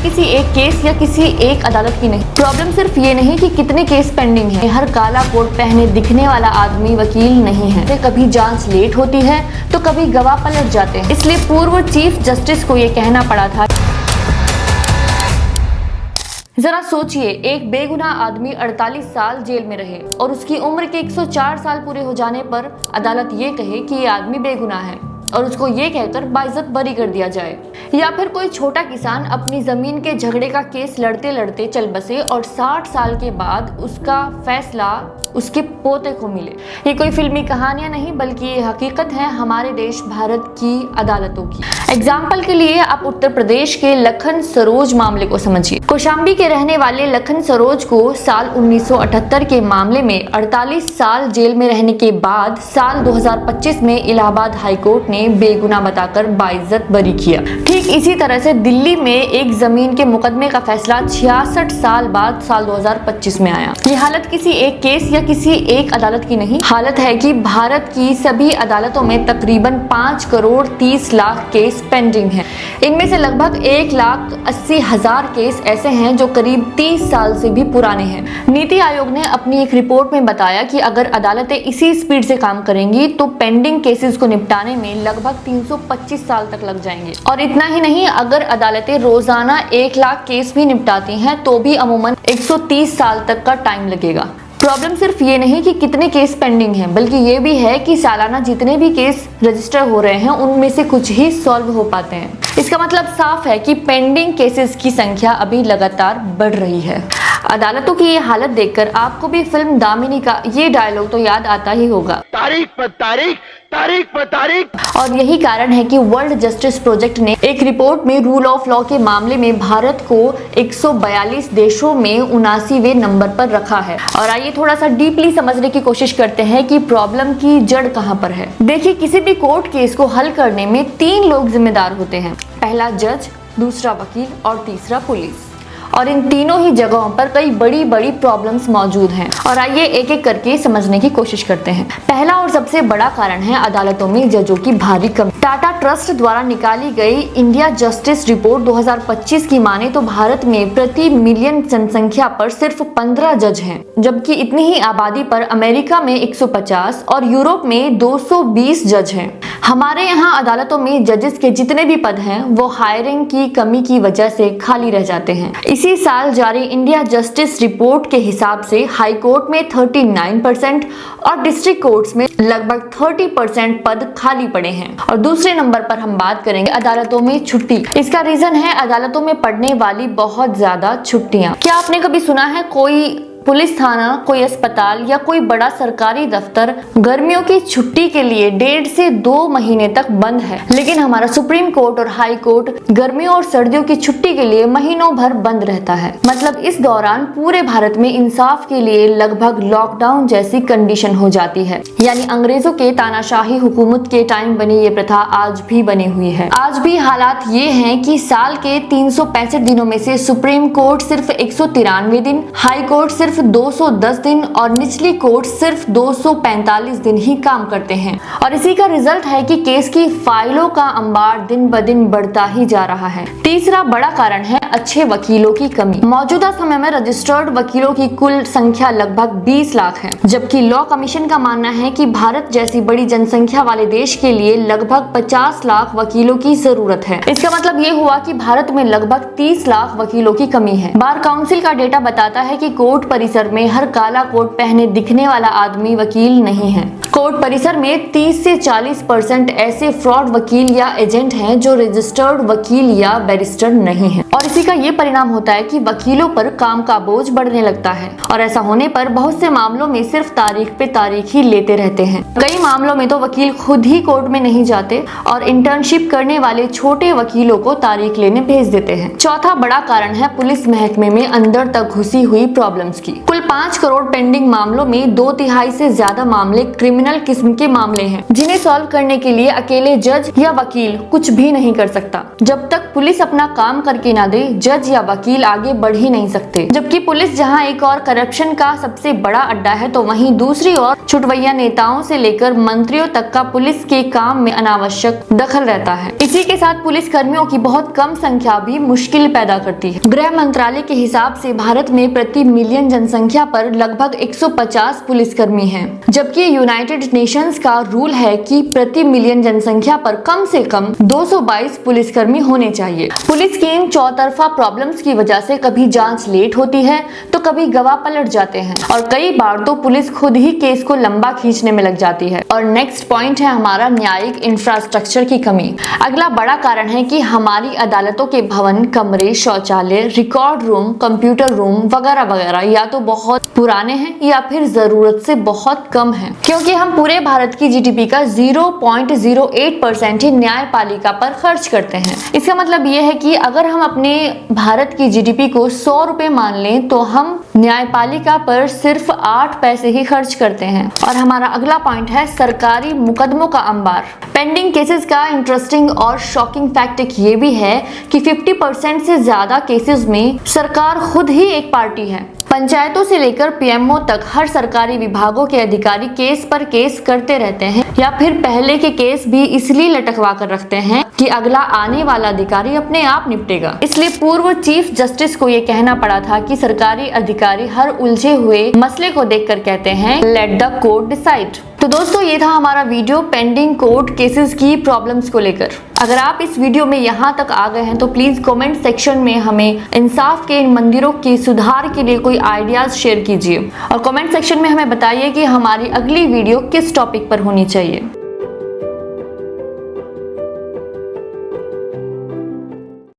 किसी एक केस या किसी एक अदालत की नहीं। प्रॉब्लम सिर्फ ये नहीं कि कितने केस पेंडिंग हैं। हर काला कोट पहने दिखने वाला आदमी वकील नहीं है। कभी जांच लेट होती है तो कभी गवाह पलट जाते हैं। इसलिए पूर्व चीफ जस्टिस को ये कहना पड़ा था। जरा सोचिए, एक बेगुनाह आदमी 48 साल जेल में रहे और उसकी उम्र के 104 साल पूरे हो जाने पर अदालत ये कहे कि ये आदमी बेगुनाह है और उसको ये कहकर बाइज्जत बरी कर दिया जाए। या फिर कोई छोटा किसान अपनी जमीन के झगड़े का केस लड़ते लड़ते चल बसे और 60 साल के बाद उसका फैसला उसके पोते को मिले। ये कोई फिल्मी कहानियां नहीं बल्कि ये हकीकत है हमारे देश भारत की अदालतों की। एग्जाम्पल के लिए आप उत्तर प्रदेश के लखन सरोज मामले को समझिए। कौशाम्बी के रहने वाले लखन सरोज को साल 1978 के मामले में 48 साल जेल में रहने के बाद साल 2025 में इलाहाबाद हाईकोर्ट ने बेगुनाह बताकर बाइज्जत बरी किया। ठीक इसी तरह से दिल्ली में एक जमीन के मुकदमे का फैसला 66 साल बाद साल 2025 में आया। ये हालत किसी एक केस या किसी एक अदालत की नहीं, हालत है कि भारत की सभी अदालतों में तकरीबन 5 करोड़ 30 लाख केस पेंडिंग हैं। इनमें से लगभग 1,80,000 केस ऐसे हैं जो करीब 30 साल से भी पुराने हैं। नीति आयोग ने अपनी एक रिपोर्ट में बताया कि अगर अदालतें इसी स्पीड से काम करेंगी तो पेंडिंग केसेस को निपटाने में लगभग 325 साल तक लग जाएंगे। और इतना ही नहीं, अगर अदालतें रोजाना 1 लाख केस भी निपटाती हैं तो भी अमूमन 130 साल तक का टाइम लगेगा। प्रॉब्लम सिर्फ ये नहीं कि कितने केस पेंडिंग हैं, बल्कि ये भी है कि सालाना जितने भी केस रजिस्टर हो रहे हैं उनमें से कुछ ही सॉल्व हो पाते हैं। इसका मतलब साफ है कि पेंडिंग केसेस की संख्या अभी लगातार बढ़ रही है। अदालतों की ये हालत देखकर आपको भी फिल्म दामिनी का ये डायलॉग तो याद आता ही होगा, तारीख पर तारीख, तारीख पर तारीख। और यही कारण है कि वर्ल्ड जस्टिस प्रोजेक्ट ने एक रिपोर्ट में रूल ऑफ लॉ के मामले में भारत को 142 देशों में 79वें नंबर पर रखा है। और आइए थोड़ा सा डीपली समझने की कोशिश करते हैं कि प्रॉब्लम की जड़ कहां पर है। देखिए, किसी भी कोर्ट केस को हल करने में 3 लोग जिम्मेदार होते हैं। पहला जज, दूसरा वकील और तीसरा पुलिस। और इन तीनों ही जगहों पर कई बड़ी बड़ी प्रॉब्लम्स मौजूद हैं। और आइए एक एक करके समझने की कोशिश करते हैं। पहला और सबसे बड़ा कारण है अदालतों में जजों की भारी कमी। टाटा ट्रस्ट द्वारा निकाली गई इंडिया जस्टिस रिपोर्ट 2025 की माने तो भारत में प्रति मिलियन जनसंख्या पर सिर्फ 15 जज हैं, जबकि इतनी ही आबादी पर अमेरिका में 150 और यूरोप में 220 जज हैं। हमारे यहाँ अदालतों में जजेस के जितने भी पद हैं वो हायरिंग की कमी की वजह से खाली रह जाते हैं। इसी साल जारी इंडिया जस्टिस रिपोर्ट के हिसाब से हाई कोर्ट में 39% और डिस्ट्रिक्ट कोर्ट्स में लगभग 30% पद खाली पड़े हैं। और दूसरे नंबर पर हम बात करेंगे अदालतों में छुट्टी। इसका रीजन है अदालतों में पड़ने वाली बहुत ज्यादा छुट्टियां। क्या आपने कभी सुना है कोई पुलिस थाना, कोई अस्पताल या कोई बड़ा सरकारी दफ्तर गर्मियों की छुट्टी के लिए 1.5 से 2 महीने तक बंद है, लेकिन हमारा सुप्रीम कोर्ट और हाई कोर्ट गर्मियों और सर्दियों की छुट्टी के लिए महीनों भर बंद रहता है। मतलब इस दौरान पूरे भारत में इंसाफ के लिए लगभग लॉकडाउन जैसी कंडीशन हो जाती है। यानी अंग्रेजों के तानाशाही हुकूमत के टाइम बनी ये प्रथा आज भी बनी हुई है। आज भी हालात ये हैं कि साल के 365 दिनों में से सुप्रीम कोर्ट सिर्फ 193 दिन, हाई कोर्ट सिर्फ 210 दिन और निचली कोर्ट सिर्फ 245 दिन ही काम करते हैं। और इसी का रिजल्ट है कि केस की फाइलों का अंबार दिन ब दिन बढ़ता ही जा रहा है। तीसरा बड़ा कारण है अच्छे वकीलों की कमी। मौजूदा समय में रजिस्टर्ड वकीलों की कुल संख्या लगभग 20 लाख है, जबकि लॉ कमीशन का मानना है कि भारत जैसी बड़ी जनसंख्या वाले देश के लिए लगभग 50 लाख वकीलों की जरूरत है। इसका मतलब ये हुआ कि भारत में लगभग 30 लाख वकीलों की कमी है। बार काउंसिल का डेटा बताता है कि कोर्ट परिसर में हर काला कोट पहने दिखने वाला आदमी वकील नहीं है। कोर्ट परिसर में 30 से 40% ऐसे फ्रॉड वकील या एजेंट हैं जो रजिस्टर्ड वकील या बैरिस्टर नहीं है। और इसी का ये परिणाम होता है कि वकीलों पर काम का बोझ बढ़ने लगता है। और ऐसा होने पर बहुत से मामलों में सिर्फ तारीख पे तारीख ही लेते रहते हैं। कई मामलों में तो वकील खुद ही कोर्ट में नहीं जाते और इंटर्नशिप करने वाले छोटे वकीलों को तारीख लेने भेज देते हैं। चौथा बड़ा कारण है पुलिस महकमे में अंदर तक घुसी हुई प्रॉब्लम्स की। कुल 5 करोड़ पेंडिंग मामलों में 2/3 से ज्यादा मामले क्रिमिनल क्रिमिनल किस्म के मामले हैं जिन्हें सॉल्व करने के लिए अकेले जज या वकील कुछ भी नहीं कर सकता। जब तक पुलिस अपना काम करके ना दे, जज या वकील आगे बढ़ ही नहीं सकते। जबकि पुलिस जहां एक और करप्शन का सबसे बड़ा अड्डा है, तो वहीं दूसरी ओर छुटवैया नेताओं से लेकर मंत्रियों तक का पुलिस के काम में अनावश्यक दखल रहता है। इसी के साथ पुलिस कर्मियों की बहुत कम संख्या भी मुश्किल पैदा करती है। गृह मंत्रालय के हिसाब से भारत में प्रति मिलियन जनसंख्या पर लगभग 150 पुलिसकर्मी हैं, जबकि यूनाइटेड नेशंस का रूल है कि प्रति मिलियन जनसंख्या पर कम से कम 222 पुलिसकर्मी होने चाहिए। पुलिस की इन चौतरफा प्रॉब्लम्स की वजह से कभी जांच लेट होती है तो कभी गवाह पलट जाते हैं और कई बार तो पुलिस खुद ही केस को लंबा खींचने में लग जाती है। और नेक्स्ट पॉइंट है हमारा न्यायिक इंफ्रास्ट्रक्चर की कमी। अगला बड़ा कारण है कि हमारी अदालतों के भवन, कमरे, शौचालय, रिकॉर्ड रूम, कंप्यूटर रूम वगैरह वगैरह या तो बहुत पुराने हैं या फिर जरूरत से बहुत कम हैं, क्योंकि हम पूरे भारत की जीडीपी का 0.08% ही न्यायपालिका पर खर्च करते हैं। इसका मतलब ये है कि अगर हम अपने भारत की जीडीपी को 100 रुपए मान लें तो हम न्यायपालिका पर सिर्फ 8 पैसे ही खर्च करते हैं। और हमारा अगला पॉइंट है सरकारी मुकदमों का अंबार। पेंडिंग केसेस का इंटरेस्टिंग और शॉकिंग फैक्ट एक ये भी है कि 50% से ज्यादा केसेस में सरकार खुद ही एक पार्टी है। पंचायतों से लेकर पीएमओ तक हर सरकारी विभागों के अधिकारी केस पर केस करते रहते हैं या फिर पहले के केस भी इसलिए लटकवा कर रखते हैं कि अगला आने वाला अधिकारी अपने आप निपटेगा। इसलिए पूर्व चीफ जस्टिस को ये कहना पड़ा था कि सरकारी अधिकारी हर उलझे हुए मसले को देखकर कहते हैं लेट द कोर्ट डिसाइड। तो दोस्तों ये था हमारा वीडियो पेंडिंग कोर्ट केसेस की प्रॉब्लम्स को लेकर। अगर आप इस वीडियो में यहाँ तक आ गए हैं तो प्लीज कमेंट सेक्शन में हमें इंसाफ के इन मंदिरों के सुधार के लिए कोई आइडियाज शेयर कीजिए और कमेंट सेक्शन में हमें बताइए कि हमारी अगली वीडियो किस टॉपिक पर होनी चाहिए।